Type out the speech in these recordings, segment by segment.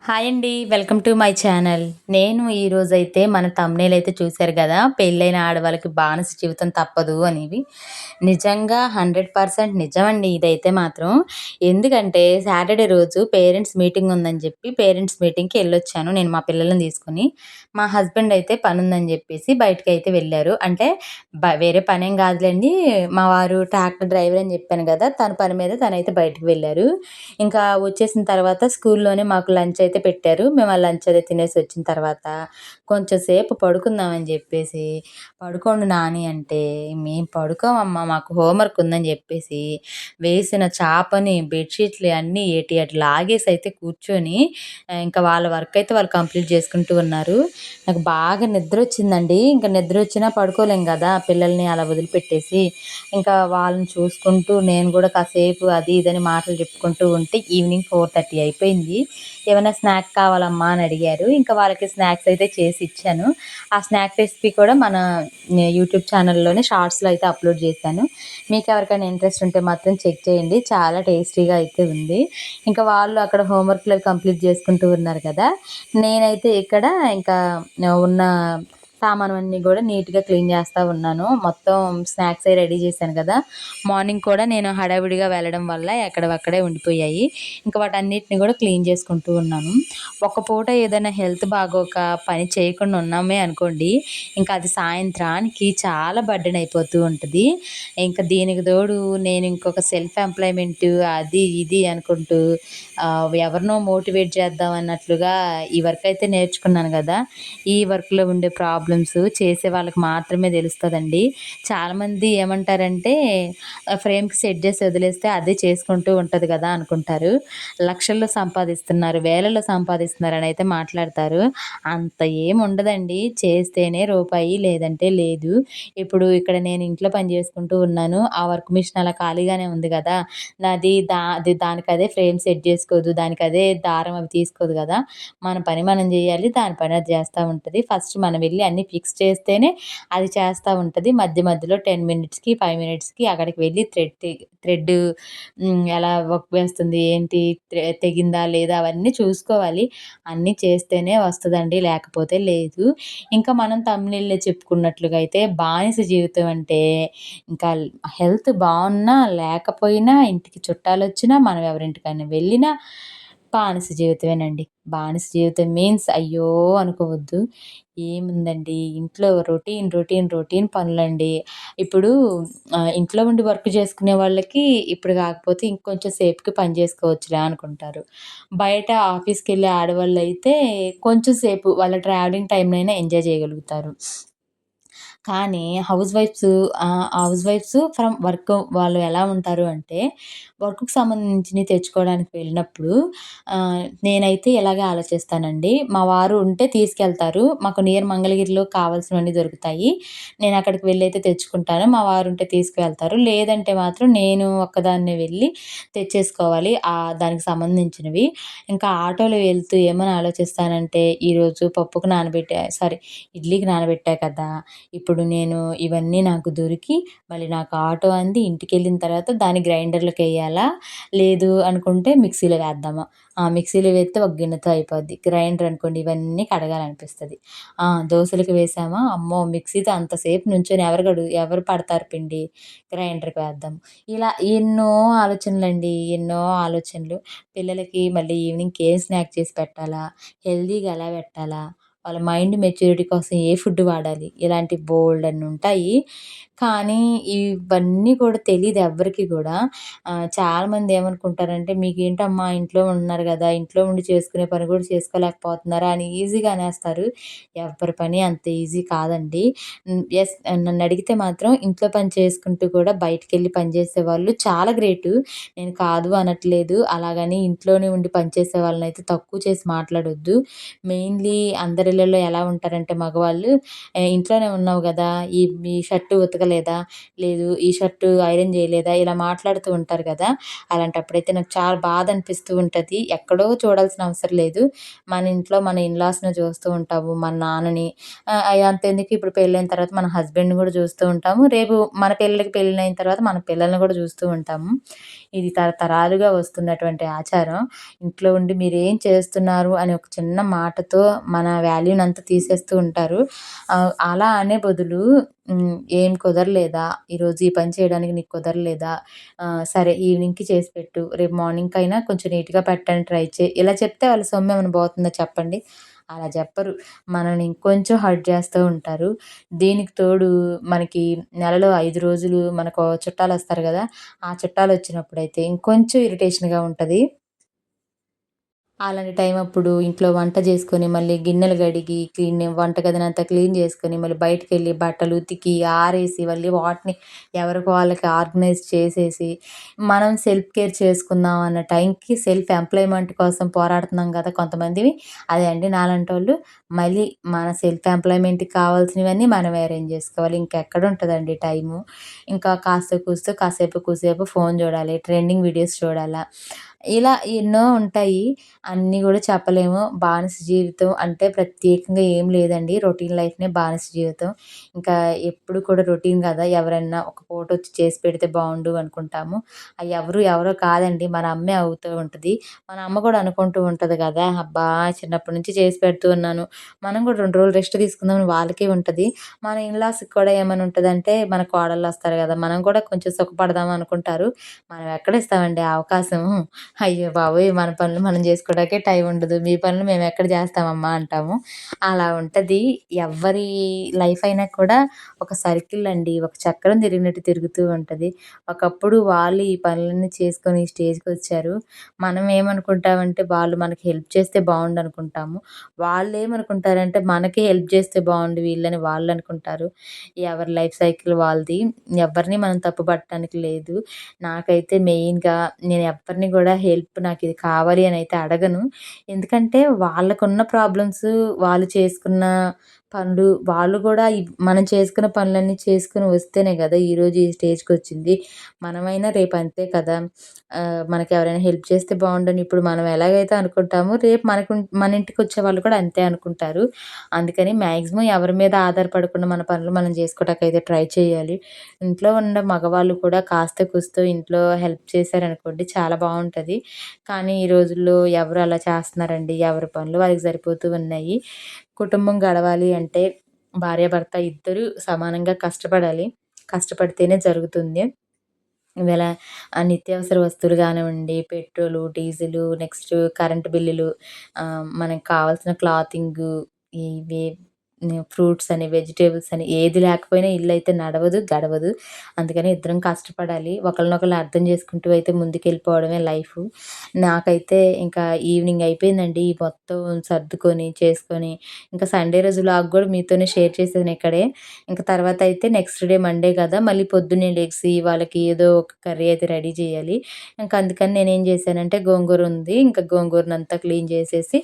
Hi అండి. Welcome to my channel. నేను ఈరోజైతే మన థంబ్‌నెయిల్ అయితే చూసారు గదా! పెళ్ళైన ఆడవాళ్ళకి బానిస జీవితం తప్పదు అనేవి. నిజంగా 100% నిజమండి ఇదైతే మాత్రం. ఎందుకంటే సాటర్‌డే రోజు పేరెంట్స్ మీటింగ్ ఉందని జెప్పి పేరెంట్స్ మీటింగ్‌కి ఎళ్ళొచ్చాను నేను మా పిల్లలని తీసుకొని. మా హస్బెండ్ అయితే పనుందని జెప్పేసి బయటికైతే వెళ్లారు. అంటే వేరే పనేం గాదులెండి. మా వారు ట్రాక్టర్ డ్రైవర్ అని జెప్పాను గదా! తన పని మీద తనైతే బయటికి వెళ్లారు. ఇంకా వచ్చేసిన తర్వాత స్కూల్లోనే మాకు లంచ్ అయితే పెట్టారు. మేము ఆ లంచ్ అది తినేసి వచ్చిన తర్వాత కొంచెం సేపు పడుకుందామని జెప్పేసి, "పడుకోండి నాని" అంటే, "మేము పడుకోమమ్మా మాకు హోంవర్క్ ఉందని" జెప్పేసి వేసిన చాపని, బెడ్‌షీట్లు అన్నీ ఏటి అటు లాగేసి అయితే కూర్చొని ఇంకా వాళ్ళ వర్క్ అయితే వాళ్ళు కంప్లీట్ చేసుకుంటూ ఉన్నారు. నాకు బాగా నిద్రొచ్చిందండి. ఇంక నిద్రొచ్చినా పడుకోలేం గదా! పిల్లల్ని అలా వదిలిపెట్టేసి. ఇంకా వాళ్ళని చూసుకుంటూ నేను గూడా కాసేపు అది ఇదని మాటలు చెప్పుకుంటూ ఉంటే ఈవినింగ్ 4:30 అయిపోయింది. ఏమైనా స్నాక్ కావాలమ్మా అని అడిగారు. ఇంకా వాళ్ళకి స్నాక్స్ అయితే చేసి ఇచ్చాను. ఆ స్నాక్ రెసిపీ కూడా మన యూట్యూబ్ ఛానల్‌లోనే షార్ట్స్‌లో అయితే అప్‌లోడ్ చేశాను. మీకెవరికైనా ఇంట్రెస్ట్ ఉంటే మాత్రం చెక్ చేయండి. చాలా టేస్టీగా అయితే ఉంది. ఇంకా వాళ్ళు అక్కడ హోంవర్క్‌లు అవి కంప్లీట్ చేసుకుంటూ ఉన్నారు కదా! నేనైతే ఇక్కడ ఇంకా ఉన్న సామానువన్నీ గూడా నీట్‌గా క్లీన్ చేస్తా ఉన్నాను. మొత్తం స్నాక్స్ అయి రెడీ చేశాను గదా! మార్నింగ్ కూడా నేను హడావిడిగా వెళ్ళడం వల్ల ఎక్కడివక్కడే ఉండిపోయాయి. ఇంక వాటన్నిటిని గూడా క్లీన్ చేసుకుంటూ ఉన్నాను. ఒక పూట ఏదైనా హెల్త్ బాగోక పని చేయకుండా ఉన్నామే అనుకోండి, ఇంకా అది సాయంత్రానికి చాలా బర్డెన్ అయిపోతూ ఉంటది. ఇంక దీనికి తోడు నేను ఇంకొక సెల్ఫ్ ఎంప్లాయ్‌మెంట్ అది ఇది అనుకుంటూ ఎవరినో మోటివేట్ చేద్దాం అన్నట్లుగా ఈ వర్క్ అయితే నేర్చుకున్నాను గదా! ఈ వర్క్‌లో ఉండే ప్రాబ్లమ్స్ చేసే వాళ్ళకి మాత్రమే తెలుస్తదండి. చాలామంది ఏమంటారంటే ఫ్రేమ్‌కి సెట్ చేసి వదిలేస్తే అదే చేసుకుంటూ ఉంటది గదా! అనుకుంటారు. లక్షల్లో సంపాదిస్తున్నారు, వేలల్లో సంపాదిస్తున్నారనైతే మాట్లాడతారు. అంత ఏముండదండి. చేస్తేనే రూపాయి లేదంటే లేదు. ఇప్పుడు ఇక్కడ నేను ఇంట్లో పని చేసుకుంటూ ఉన్నాను. ఆ వర్క్ మిషన్ అలా ఖాళీగానే ఉంది గదా! అది దానికదే ఫ్రేమ్ సెట్ చేసుకోదు. దానికదే దారం అవి తీసుకోదు గదా! మన పని మనం జేయాలి. దాని పని అది జేస్తా ఉంటది. ఫస్ట్ మనం వెళ్లి అన్నీ ఫిక్స్ చేస్తేనే అది చేస్తా ఉంటది. మధ్య మధ్యలో 10 మినిట్స్‌కి, 5 మినిట్స్‌కి అక్కడికి వెళ్లి థ్రెడ్ ఎలా వర్క్ వేస్తుంది, ఏంటి తెగిందా లేదా అవన్నీ చూసుకోవాలి. అన్నీ చేస్తేనే వస్తదండి. లేకపోతే లేదు. ఇంకా మనం థంబ్‌నెయిల్‌లో చెప్పుకున్నట్లుగా అయితే బానిస జీవితం అంటే ఇంకా హెల్త్ బావున్నా, లేకపోయినా, ఇంటికి చుట్టాలొచ్చినా, మనం ఎవరింటికైనా వెళ్ళినా బానిస జీవితమేనండి. బానిస జీవితం మీన్స్ అయ్యో అనుకోవద్దు. ఏముందండి ఇంట్లో రొటీన్ పనులండి. ఇప్పుడు ఇంట్లో ఉండి వర్క్ చేసుకునే వాళ్ళకి ఇప్పుడు కాకపోతే ఇంకొంచెం సేపుకి పని చేసుకోవచ్చులే అనుకుంటారు. బయట ఆఫీస్‌కెళ్ళే ఆడవాళ్ళైతే కొంచెం సేపు వాళ్ళ ట్రావెలింగ్ టైమ్‌నైనా ఎంజాయ్ చేయగలుగుతారు. కానీ హౌస్ వైఫ్స్ ఫ్రమ్ వర్క్ వాళ్ళు ఎలా ఉంటారు అంటే, వర్క్‌కి సంబంధించినయి తెచ్చుకోవడానికి వెళ్ళినప్పుడు నేనైతే ఇలాగే ఆలోచిస్తానండి. మా వారు ఉంటే తీసుకెళ్తారు. మాకు నియర్ మంగళగిరిలో కావాల్సినవన్నీ దొరుకుతాయి. నేనక్కడికి వెళ్ళైతే తెచ్చుకుంటాను. మా వారుంటే తీసుకువెళ్తారు. లేదంటే మాత్రం నేను ఒక్కదాన్నే వెళ్ళి తెచ్చేసుకోవాలి. దానికి సంబంధించినవి. ఇంకా ఆటోలో వెళ్తూ ఏమని ఆలోచిస్తానంటే, ఈరోజు ఇడ్లీకి నానబెట్టా కదా! ఇప్పుడు నేను ఇవన్నీ నాకు దొరికి, మళ్ళీ నాకు ఆటో అంది, ఇంటికెళ్ళిన తర్వాత దాన్ని గ్రైండర్‌లోకెయ్యాలా? లేదు అనుకుంటే మిక్సీలో వేద్దామా? మిక్సీలో వేస్తే ఒక గిన్నెతో అయిపోద్ది. గ్రైండర్ అనుకోండి ఇవన్నీ కడగాలనిపిస్తది. దోసలకి వేసామా, అమ్మో! మిక్సీతో అంతసేపు నుంచొని ఎవరు పడతారు పిండి? గ్రైండర్‌కి వేద్దాం. ఇలా ఎన్నో ఆలోచనలండి. ఎన్నో ఆలోచనలు. పిల్లలకి మళ్ళీ ఈవినింగ్‌కి ఏం స్నాక్ చేసి పెట్టాలా? హెల్తీగా ఎలా పెట్టాలా? వాళ్ళ మైండ్ మెచ్యూరిటీ కోసం ఏ ఫుడ్ వాడాలి? ఇలాంటి బోలెడన్నుంటాయి. కానీ ఇవన్నీ కూడా తెలీదు ఎవ్వరికీ గూడా. చాలామంది ఏమనుకుంటారంటే, "మీకేంటమ్మా ఇంట్లో ఉంటున్నారు గదా! ఇంట్లో ఉండి చేసుకునే పని గూడా చేసుకోలేకపోతున్నారా?" అని ఈజీగా అనేస్తారు. ఎవ్వరి పని అంత ఈజీ కాదండి. నన్నడిగితే మాత్రం ఇంట్లో పని చేసుకుంటూ కూడా బయటికెళ్ళి పని చేసేవాళ్ళు చాలా గ్రేటు. నేను కాదు అనట్లేదు. అలాగని ఇంట్లోనే ఉండి పనిచేసే వాళ్ళనైతే తక్కువ చేసి మాట్లాడొద్దు. మెయిన్‌లీ అందరి పెళ్ళిళ్ళలో ఎలా ఉంటారంటే మగవాళ్ళు ఇంట్లోనే ఉన్నావు గదా! ఈ ఈ షర్టు ఉతకలేదా? లేదు ఈ షర్టు ఐరన్ జేయలేదా? ఇలా మాట్లాడుతూ ఉంటారు గదా! అలాంటప్పుడైతే నాకు చాలా బాధ అనిపిస్తూ ఉంటది. ఎక్కడో చూడాల్సిన అవసరం లేదు. మన ఇంట్లో మన ఇన్‌లాస్‌ని చూస్తూ ఉంటాము. మన నాన్నని అంతెందుకు ఇప్పుడు పెళ్ళైన తర్వాత మన హస్బెండ్‌ని గూడా చూస్తూ ఉంటాము. రేపు మన పెళ్ళైన తర్వాత మన పిల్లల్ని గూడా చూస్తూ ఉంటాము. ఇది తరతరాలుగా వస్తున్నటువంటి ఆచారం. ఇంట్లో ఉండి మీరేం చేస్తున్నారు అని ఒక చిన్న మాటతో మన వాల్యూనంతా తీసేస్తూ ఉంటారు. అలా అనే బదులు "ఏం కుదరలేదా? ఈరోజు ఈ పని చేయడానికి నీకు కుదరలేదా? సరే ఈవినింగ్‌కి చేసి పెట్టు. రేపు మార్నింగ్‌కైనా కొంచెం నీట్‌గా పెట్టడానికి ట్రై చెయి." ఇలా చెప్తే వాళ్ళ సొమ్మేమైనా పోతుందా చెప్పండి? అలా చెప్పరు. మనల్ని ఇంకొంచెం హర్ట్ చేస్తూ ఉంటారు. దీనికి తోడు మనకి నెలలో 5 రోజులు మనకు చుట్టాలొస్తారు గదా! ఆ చుట్టాలొచ్చినప్పుడైతే ఇంకొంచెం ఇరిటేషన్‌గా ఉంటది. అలాంటి టైం అప్పుడు ఇంట్లో వంట చేసుకొని, మళ్ళీ గిన్నెలు కడిగి, వంటగదినంతా క్లీన్ చేసుకొని, మళ్ళీ బయటికెళ్ళి బట్టలు ఉతికి, ఆరేసి, మళ్ళీ వాటిని ఎవరికి వాళ్ళకి ఆర్గనైజ్ చేసేసి, మనం సెల్ఫ్ కేర్ చేసుకుందాం అన్న టైంకి సెల్ఫ్ ఎంప్లాయ్‌మెంట్ కోసం పోరాడుతున్నాం గదా! కొంతమందివి. అదే అండి నాలాంటోళ్ళు. మళ్ళీ మన సెల్ఫ్ ఎంప్లాయ్‌మెంట్‌కి కావాల్సినవన్నీ మనమే అరేంజ్ చేసుకోవాలి. ఇంకెక్కడుంటదండి టైము. ఇంకా కాస్తో కూస్తో కాసేపు కూసేపు ఫోను చూడాలి, ట్రెండింగ్ వీడియోస్ చూడాలా, ఇలా ఎన్నో ఉంటాయి. అన్నీ గూడా చెప్పలేము. బానిస జీవితం అంటే ప్రత్యేకంగా ఏం లేదండి. రొటీన్ లైఫ్‌నే బానిస జీవితం. ఇంకా ఎప్పుడు కూడా రొటీన్ గదా! ఎవరన్నా ఒక పూటొచ్చి చేసి పెడితే బావుండు అనుకుంటాము. ఎవరో కాదండి. మన అమ్మే అవుతూ ఉంటది. మన అమ్మ కూడా అనుకుంటూ ఉంటది గదా! అబ్బా! చిన్నప్పటి నుంచి చేసి పెడుతూ ఉన్నాను. మనం కూడా 2 రోజులు రెస్ట్ తీసుకుందామని వాళ్ళకి ఉంటది. మన ఇన్‌లాస్‌కి కూడా ఏమని ఉంటదంటే మన కోడళ్ళొస్తారు గదా! మనం కూడా కొంచెం సుఖపడదాం అనుకుంటారు. మనం ఎక్కడిస్తామండి ఆ అవకాశం. అయ్య బాబోయ్! మన పనులు మనం జేసుకోవడానికే టైం ఉండదు. మీ పనులు మేమెక్కడ జేస్తామమ్మా అంటాము. అలా ఉంటది. ఎవ్వరి లైఫ్ అయినా కూడా ఒక సర్కిల్ అండి. ఒక చక్రం తిరిగినట్టు తిరుగుతూ ఉంటది. ఒకప్పుడు వాళ్ళు ఈ పనులన్నీ చేసుకొని ఈ స్టేజ్‌కొచ్చారు. మనం ఏమనుకుంటామంటే వాళ్ళు మనకి హెల్ప్ చేస్తే బావుండనుకుంటాము. వాళ్ళేమనుకుంటారంటే మనకి హెల్ప్ జేస్తే బావుండు వీళ్ళని వాళ్ళనుకుంటారు. ఎవరి లైఫ్ సైకిల్ వాళ్ళది. ఎవ్వరిని మనం తప్పు పట్టడానికి లేదు. నాకైతే మెయిన్‌గా నేను ఎవ్వరిని గూడా హెల్ప్ నాకిది కావాలి అనైతే అడగను. ఎందుకంటే వాళ్ళకున్న ప్రాబ్లమ్స్ వాళ్ళు చేసుకున్న పనులు వాళ్ళు గూడా మనం చేసుకున్న పనులన్నీ చేసుకొని వస్తేనే గదా! ఈరోజు ఈ స్టేజ్‌కొచ్చింది. మనమైనా రేపు అంతే కదా! మనకెవరైనా హెల్ప్ చేస్తే బావుండని ఇప్పుడు మనం ఎలాగైతే అనుకుంటామో రేపు మన ఇంటికొచ్చే వాళ్ళు కూడా అంతే అనుకుంటారు. అందుకని మాక్సిమం ఎవరి మీద ఆధారపడకుండా మన పనులు మనం జేసుకోవటానికైతే ట్రై చేయాలి. ఇంట్లో ఉన్న మగవాళ్ళు కూడా కాస్తో కూస్తో ఇంట్లో హెల్ప్ చేశారనుకోండి చాలా బావుంటది. కానీ ఈ రోజుల్లో ఎవరు అలా చేస్తున్నారండి? ఎవరి పనులు వాళ్ళకి సరిపోతూ ఉన్నాయి. కుటుంబం గడవాలి అంటే భార్యాభర్త ఇద్దరూ సమానంగా కష్టపడాలి. కష్టపడితేనే జరుగుతుంది. ఇవాళ నిత్యావసర వస్తువులు గానివ్వండి, పెట్రోలు, డీజిలు, నెక్స్ట్ కరెంట్ బిల్లులు, మనకు కావాల్సిన క్లాతింగు, ఇవి ఫ్రూట్స్ అని, వెజిటబుల్స్ అని ఏది లేకపోయినా ఇల్లయితే నడవదు, గడవదు. అందుకని ఇద్దరం కష్టపడాలి. ఒకళ్ళనొకళ్ళు అర్థం చేసుకుంటూ అయితే ముందుకెళ్ళిపోవడమే లైఫు. నాకైతే ఇంకా ఈవినింగ్ అయిపోయిందండి. ఈ మొత్తం సర్దుకొని, చేసుకొని, ఇంకా సండే రోజు వ్లాగ్ గూడా మీతోనే షేర్ చేశాను ఇక్కడే. ఇంక తర్వాతయితే నెక్స్ట్ డే మండే గదా! మళ్ళీ పొద్దున్నే లెగిసి వాళ్ళకి ఏదో ఒక కర్రీ అయితే రెడీ జేయాలి. ఇంక అందుకని నేనేం జేశానంటే గోంగూర ఉంది. ఇంక గోంగూరనంతా క్లీన్ జేసేసి,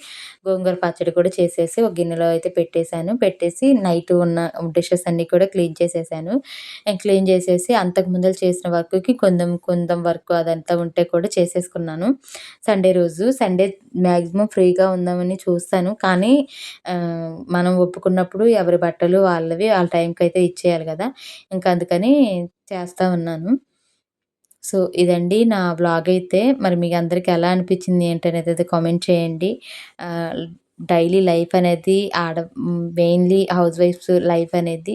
గోంగూర పచ్చడి కూడా చేసేసి ఒక గిన్నెలో అయితే పెట్టేశాను. పెట్టేసి నైట్ ఉన్న డిషెస్ అన్నీ కూడా క్లీన్ చేసేసాను. క్లీన్ జేసేసి అంతకు ముందల చేసిన వర్క్‌కి కొంచెం కొంచెం వర్క్ అదంతా ఉంటే కూడా చేసేసుకున్నాను. సండే రోజు. సండే మాక్సిమం ఫ్రీగా ఉందామని చూస్తాను. కానీ మనం ఒప్పుకున్నప్పుడు ఎవరి బట్టలు వాళ్ళవి ఆళ్ళ టైంకయితే ఇచ్చేయాలి గదా! ఇంక అందుకని చేస్తా ఉన్నాను. సో, ఇదండి నా వ్లాగయితే. మరి మీ అందరికి ఎలా అనిపించింది ఏంటనేదైతే కామెంట్ చేయండి. ఆహ్, డైలీ లైఫ్ అనేది మెయిన్‌లీ హౌస్ వైఫ్స్ లైఫ్ అనేది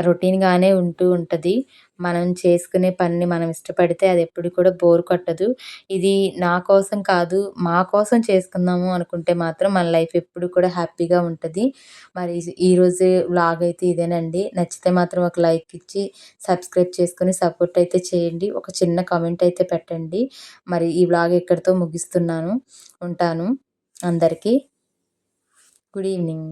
రొటీన్‌గానే ఉంటూ ఉంటది. మనం చేసుకునే పనిని మనం ఇష్టపడితే అదెప్పుడు కూడా బోర్ కొట్టదు. ఇది నా కోసం కాదు, మా కోసం చేసుకుందాము అనుకుంటే మాత్రం మన లైఫ్ ఎప్పుడు కూడా హ్యాపీగా ఉంటది. మరి ఈరోజు వ్లాగ్ అయితే ఇదేనండి. నచ్చితే మాత్రం ఒక లైక్ ఇచ్చి సబ్స్క్రైబ్ చేసుకొని సపోర్ట్ అయితే చేయండి. ఒక చిన్న కామెంట్ అయితే పెట్టండి. మరి ఈ వ్లాగ్ ఇక్కడితో ముగిస్తున్నాను. ఉంటాను. అందరికీ గుడ్ ఈవెనింగ్.